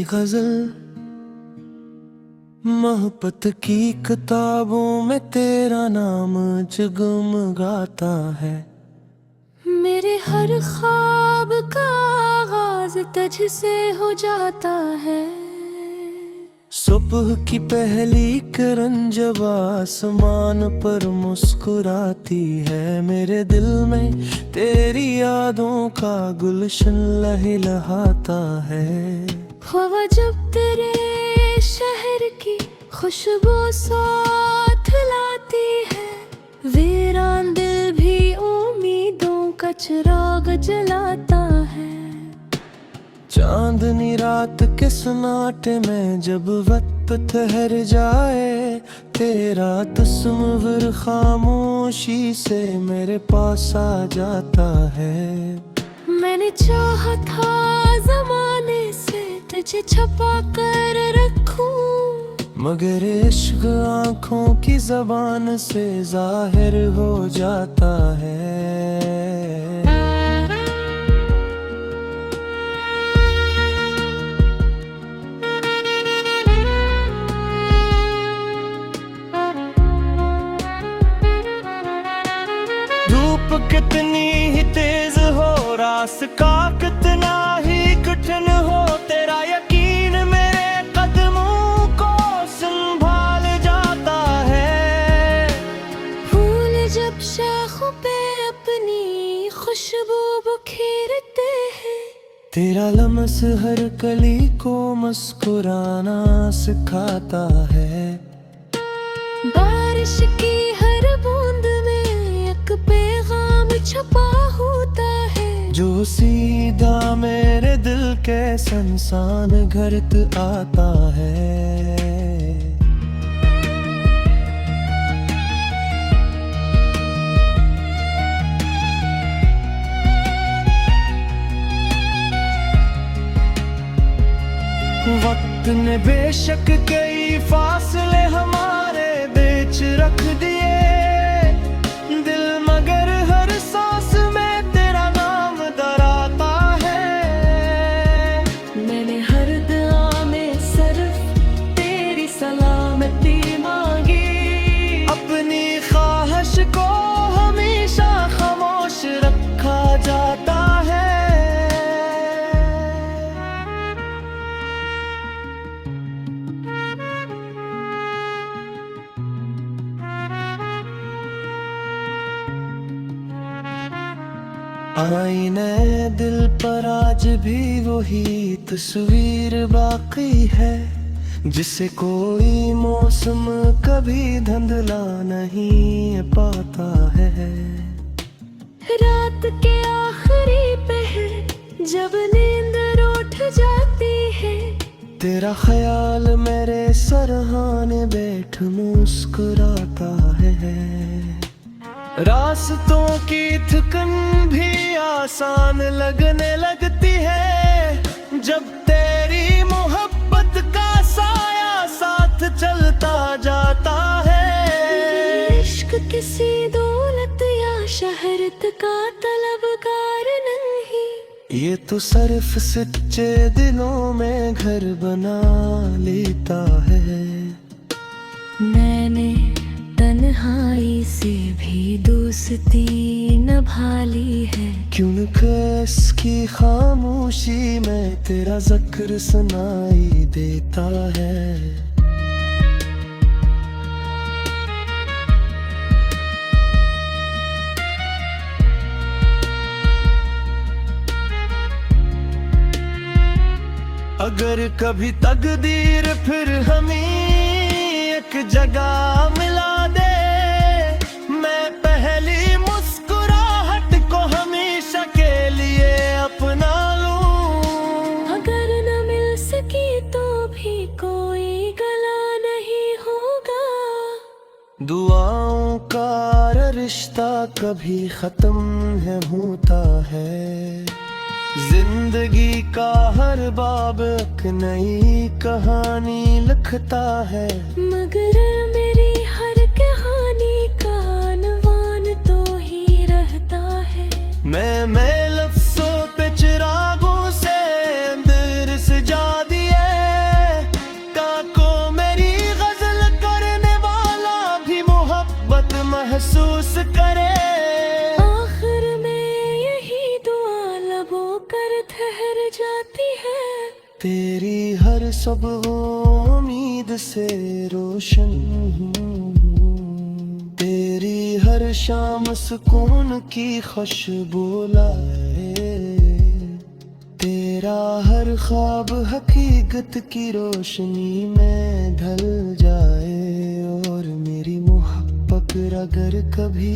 गजल मोहब्बत की किताबों में तेरा नाम जगमगाता है। मेरे हर ख्वाब का आगाज तुझ से हो जाता है। सुबह की पहली किरण जब आसमान पर मुस्कुराती है, मेरे दिल में तेरी यादों का गुलशन लहलहाता है। हवा जब तेरे शहर की खुशबू साथ लाती है, वीरान दिल भी उम्मीदों का चिराग जलाता है। चांदनी रात के सन्नाटे में जब वक्त ठहर जाए, तेरा तस्वीर खामोशी से मेरे पास आ जाता है। मैंने चाहा था ज़माने से तुझे छुपा कर रखूं, मगर इश्क आँखों की ज़बान से जाहिर हो जाता है। धूप कितनी ही तेज हो, रास्ता कितना ही कठिन हो, तेरा यकीन मेरे कदमों को संभाल जाता है। फूल जब शाखों पे अपनी खुशबू बिखेरते हैं, तेरा लम्स हर कली को मुस्कुराना सिखाता है। बारिश की हर बूंद में एक पैगाम छुपा होता है, जो सीधा मेरे दिल के संसान घरत आता है। वक्त ने बेशक कई फासले हमारे बीच रख दिए, दिल मगर हर सांस में तेरा नाम दोहराता है। मैंने हर दुआ में सिर्फ तेरी सलामती मांगी, अपनी ख्वाहिश को हमेशा खामोश रखा जाता है। आईने दिल पर आज भी वही तस्वीर बाकी है, जिसे कोई मौसम कभी धुंधला नहीं पाता है। रात के आखिरी पहर जब नींद रूठ जाती है, तेरा ख्याल मेरे सरहाने बैठ मुस्कुराता है। रास्तों की थकन भी आसान लगने लगती है, जब तेरी मोहब्बत का साया साथ चलता जाता है। इश्क किसी दौलत या शहरत का तलबगार नहीं, ये तो सिर्फ सच्चे दिलों में घर बना लेता है। मैंने तन्हाई से भी दोस्ती निभा ली है, क्यों न इसकी खामोशी में तेरा जिक्र सुनाई देता है। अगर कभी तकदीर फिर हमें एक जगह मिला दे, मैं पहली मुस्कुराहट को हमेशा के लिए अपना लूं। अगर न मिल सकी तो भी कोई गला नहीं होगा, दुआओं का रिश्ता कभी खत्म है होता है। जिंदगी का हर बाब एक नई कहानी लिखता है, मगर मेरी हर कहानी का अनवान तो ही रहता है। मैं लफ्ज़ों पे चिरागों से अंदर सजा दिए, सब वो उम्मीद से रोशन हूँ। तेरी हर शाम सुकून की खुशबू लाए, तेरा हर ख्वाब हकीकत की रोशनी में ढल जाए। और मेरी मोहब्बत अगर कभी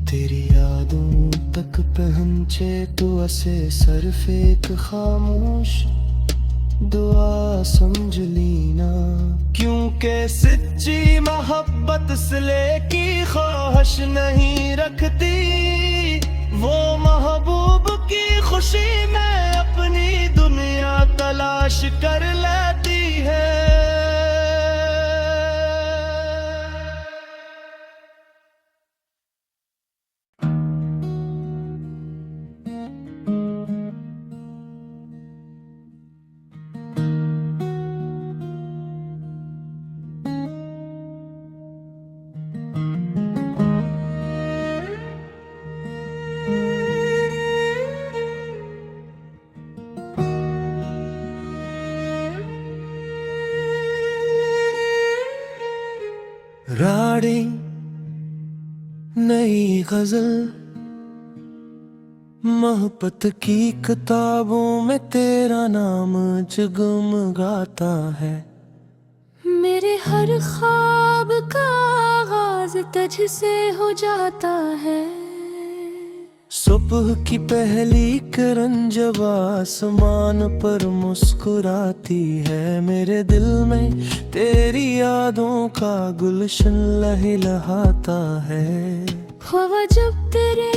तेरी यादों तक पहुंचे तो असे सिर्फ एक खामोश दुआ समझ लीना। क्योंकि सच्ची मोहब्बत सिले की ख्वाहिश नहीं रखती, वो महबूब की खुशी में अपनी दुनिया तलाश कर लेती है। राड़ी नई गजल मोहब्बत की किताबों में तेरा नाम जगमगाता है। मेरे हर ख्वाब का आगाज तुझसे हो जाता है। सुबह की पहली किरण जब आसमान पर मुस्कुराती है, मेरे दिल में तेरी यादों का गुलशन लहलहाता है। हवा जब तेरे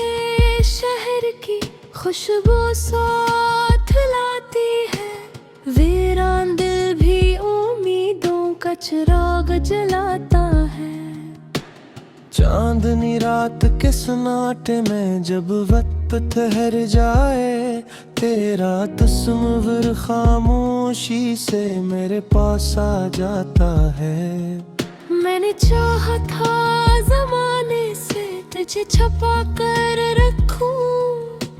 शहर की खुशबू साथ लाती है, वीरान दिल भी उम्मीदों का चिराग जलाता है। चांदनी रात के सन्नाटे में जब वक्त ठहर जाए, तेरा तस्वीर खामोशी से मेरे पास आ जाता है। मैंने चाहा था जमाने से तुझे छुपा कर रखूं,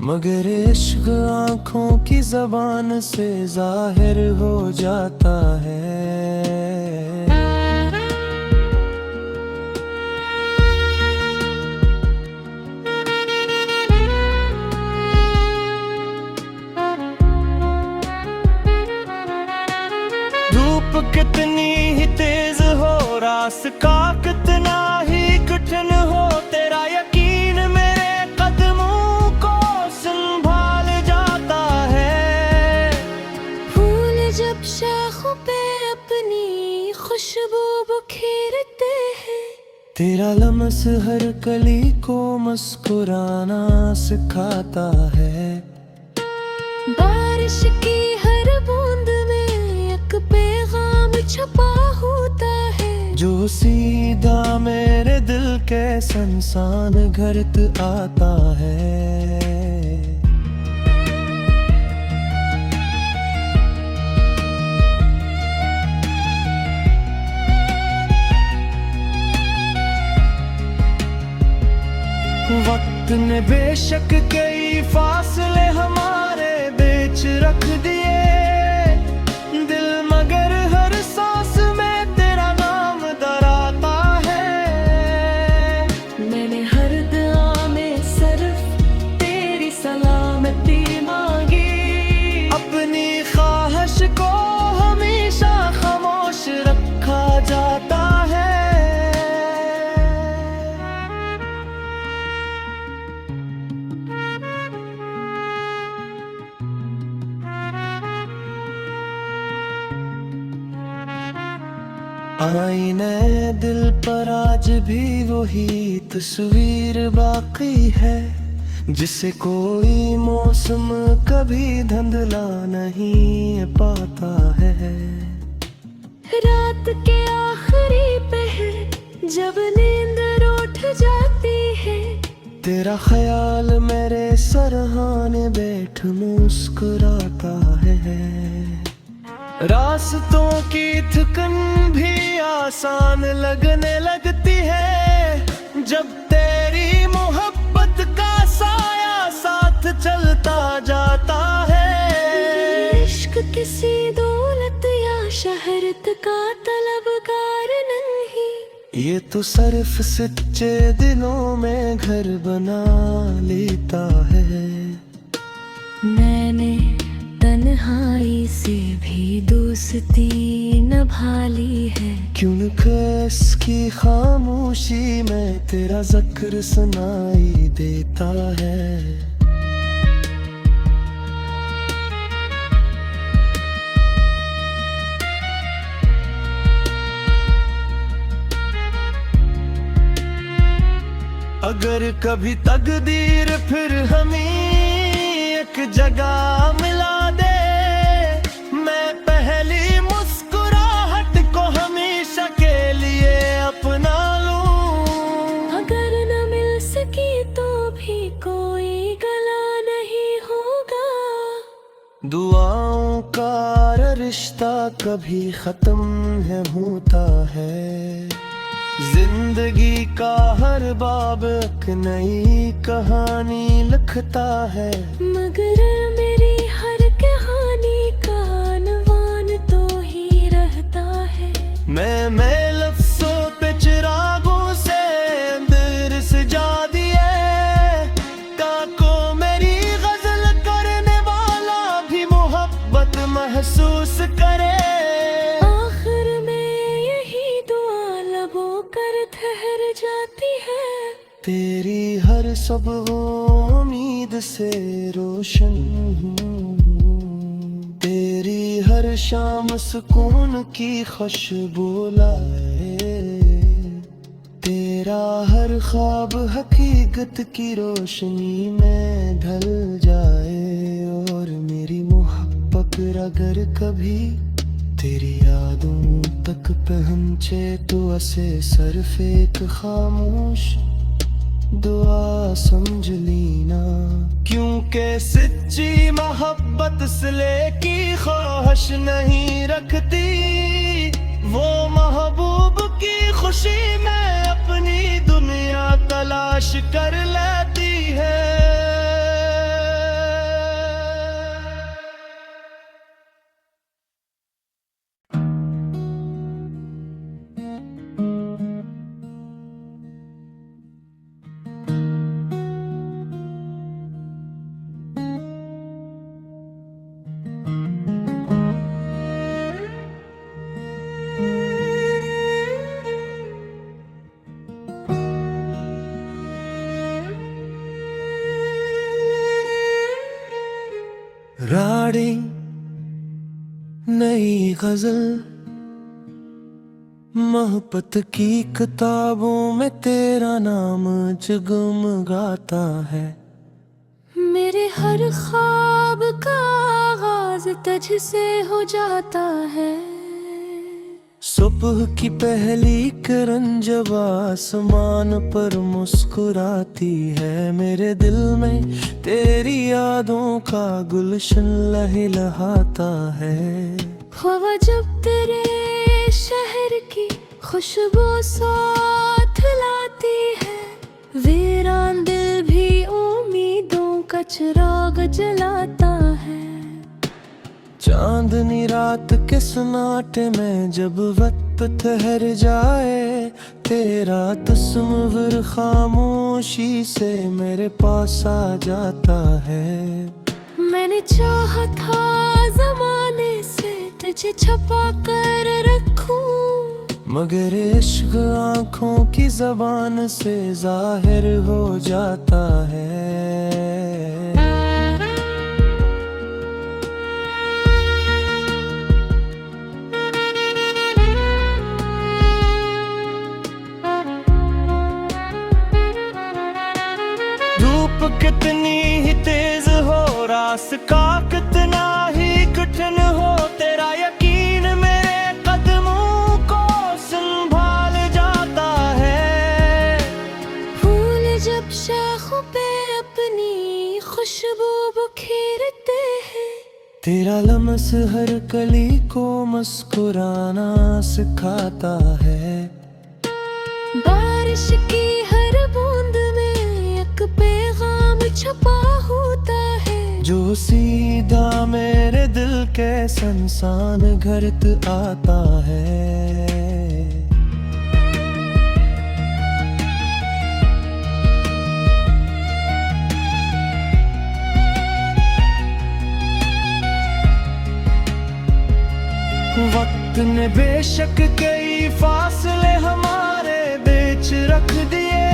मगर इश्क आंखों की जबान से जाहिर हो जाता है। कितनी ही तेज हो, रास्ता कितना ही कठिन हो, तेरा यकीन मेरे कदमों को संभाल जाता है। फूल जब शाखों पे अपनी खुशबू बिखेरते हैं, तेरा लम्स हर कली को मुस्कुराना सिखाता है। बारिश की हर बूंद में एक पैगाम छुपा होता है, जो सीधा मेरे दिल के संसान घरत आता है। वक्त ने बेशक कई फासले हमारे बीच रख दिए, दिल मगर हर सांस में तेरा नाम दोहराता है। मैंने हर दुआ में सिर्फ तेरी सलामती मांगी, अपनी ख्वाहिश को हमेशा खामोश रखा जाता है। आईने दिल पर आज भी वही तस्वीर बाकी है, जिसे कोई मौसम कभी धुंधला नहीं पाता है। रात के आखिरी पहर जब नींद उठ जाती है, तेरा ख्याल मेरे सरहाने बैठ मुस्कुराता है। रास्तों की थकन भी आसान लगने लगती है, जब तेरी मोहब्बत का साया साथ चलता जाता है। इश्क किसी दौलत या शहरत का तलबगार नहीं। ये तो सिर्फ सच्चे दिलों में घर बना लेता है। मैंने तन्हाई से भी दोस्ती निभा ली है। क्यों न इसकी खामोशी में तेरा जिक्र सुनाई देता है। अगर कभी तकदीर फिर हमें एक जगह मिला दे, मैं पहली मुस्कुराहट को हमेशा के लिए अपना लूं। अगर न मिल सकी तो भी कोई गला नहीं होगा। दुआओं का रिश्ता कभी खत्म है होता है। जिंदगी का हर बाब एक नई कहानी लिखता है। मगर मेरी हर कहानी का अनवान तो ही रहता है। मैं लफ्ज़ों पे चिरागों से अंदर सजा दिए, ताको मेरी गजल करने वाला भी मोहब्बत महसूस करे। ठहर जाती है। तेरी हर सुबह उम्मीद से रोशन हूँ। तेरी हर शाम सुकून की खुशबू लाए। तेरा हर ख्वाब हकीकत की रोशनी में ढल जाए। और मेरी मोहब्बत अगर कभी तेरी यादों तक पहुंचे तो असे सिर्फ एक खामोश दुआ समझ लीना। क्योंकि सच्ची मोहब्बत सिले की ख्वाहिश नहीं रखती। वो महबूब की खुशी में अपनी दुनिया तलाश कर लेती है। राड़ी नई गजल मोहब्बत की किताबों में तेरा नाम जगमगाता है। मेरे हर ख्वाब का आगाज तुझ से हो जाता है। सुबह की पहली किरण जब आसमान पर मुस्कुराती है, मेरे दिल में तेरी यादों का गुलशन लहलहाता है। हवा जब तेरे शहर की खुशबू साथ लाती है, वीरान दिल भी उम्मीदों का चिराग जलाता है। चांदनी रात के सन्नाटे में जब वक्त ठहर जाए, तेरा तस्वीर खामोशी से मेरे पास आ जाता है। मैंने चाहा था ज़माने से तुझे छुपा कर रखूं, मगर इश्क आँखों की ज़बान से जाहिर हो जाता है। कितनी ही तेज हो, रास्ता कितना ही कठिन हो, तेरा यकीन मेरे कदमों को संभाल जाता है। फूल जब शाखों पे अपनी खुशबू बिखेरते हैं, तेरा लम्स हर कली को मुस्कुराना सिखाता है। बारिश की हर बूंद में एक पैगाम छुपा होता है, जो सीधा मेरे दिल कैसा इंसान घरत आता है। वक्त ने बेशक कई फासले हमारे बीच रख दिए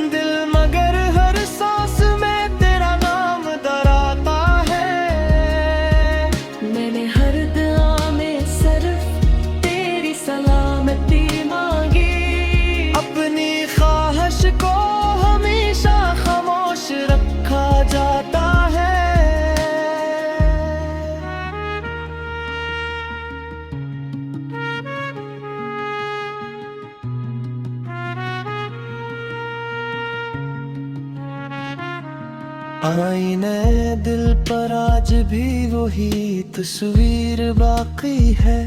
दिल, मगर हर सांस में तेरा नाम दराता है। मैंने हर दुआ में सिर्फ तेरी सलामती मांगी, अपनी ख्वाहिश को हमेशा खामोश रखा जाता है। आईने दिल पर आज भी वही तस्वीर बाकी है,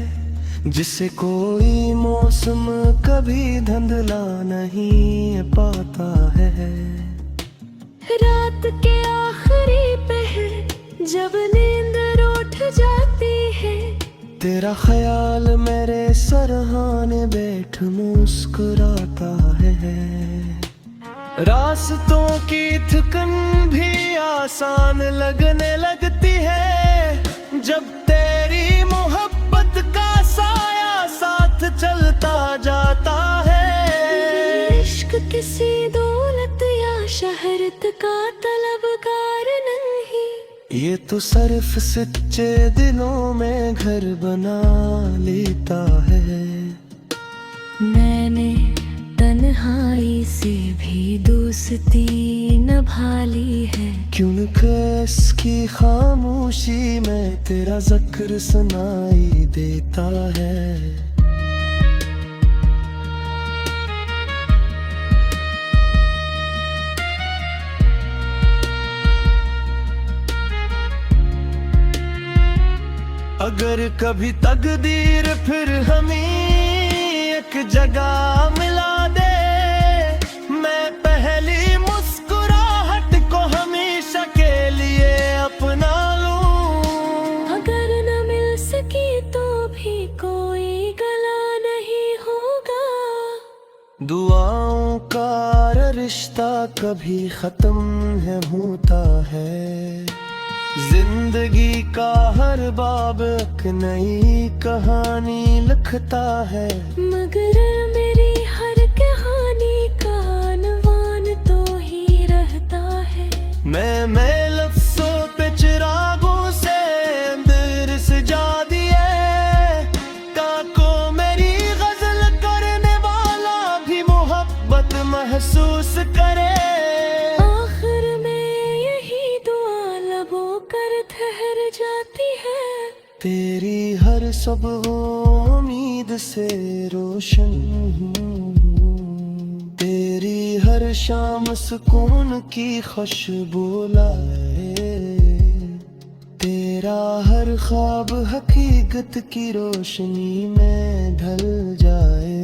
जिसे कोई मौसम कभी धुंधला नहीं पाता है। रात के आखिरी पहर जब नींद उठ जाती है, तेरा ख्याल मेरे सरहाने बैठ मुस्कुराता है। रास्तों की थकन भी आसान लगने लगती है, जब तेरी मोहब्बत का साया साथ चलता जाता है। इश्क किसी दौलत या शहरत का तलबगार नहीं, ये तो सिर्फ सच्चे दिलों में घर बना लेता है। मैंने तन्हाई से भी दोस्ती निभा ली है, क्योंकि इसकी खामोशी में तेरा जिक्र सुनाई देता है। अगर कभी तकदीर फिर हमें एक जगह मिला दे, मैं पहली मुस्कुराहट को हमेशा के लिए अपना लूं। अगर न मिल सकी तो भी कोई गला नहीं होगा, दुआओं का रिश्ता कभी खत्म है होता है। जिंदगी का हर बाब एक नई कहानी लिखता है, मगर मेरी हर कहानी का अनवान तो ही रहता है। मैं लफ्ज़ों पे चिरागों से अंदर सजा दिए, ताको मेरी गजल करने वाला भी मोहब्बत महसूस करे। आखिर में यही दुआ लबों कर ठहर जाती है, तेरी हर सब उम्मीद से रोशन, तेरी हर शाम सुकून की खुशबू लाए, तेरा हर ख्वाब हकीकत की रोशनी में ढल जाए।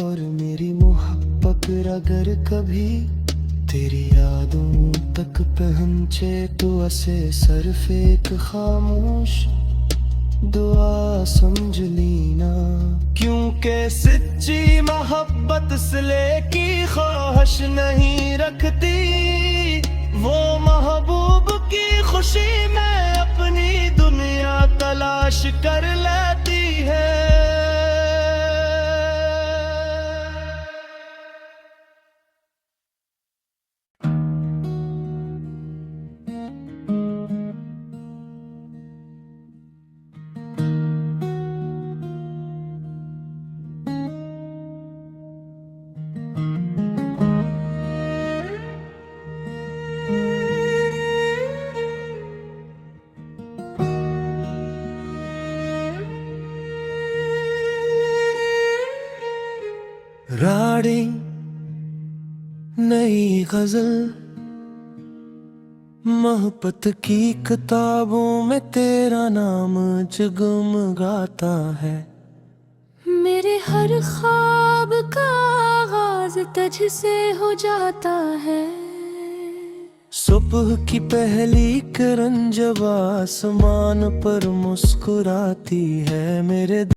और मेरी मोहब्बत अगर कभी तेरी यादों तक पहुंचे तो ऐसे सिर्फ एक खामोश दुआ समझ लीना, क्योंकि सच्ची मोहब्बत सिले की ख्वाहिश नहीं रखती, वो महबूब की खुशी में अपनी दुनिया तलाश कर लेती है। राड़ी नई गजल मोहब्बत की किताबों में तेरा नाम जगमगाता है। मेरे हर ख्वाब का आगाज तुझसे हो जाता है। सुबह की पहली किरण जब आसमान पर मुस्कुराती है मेरे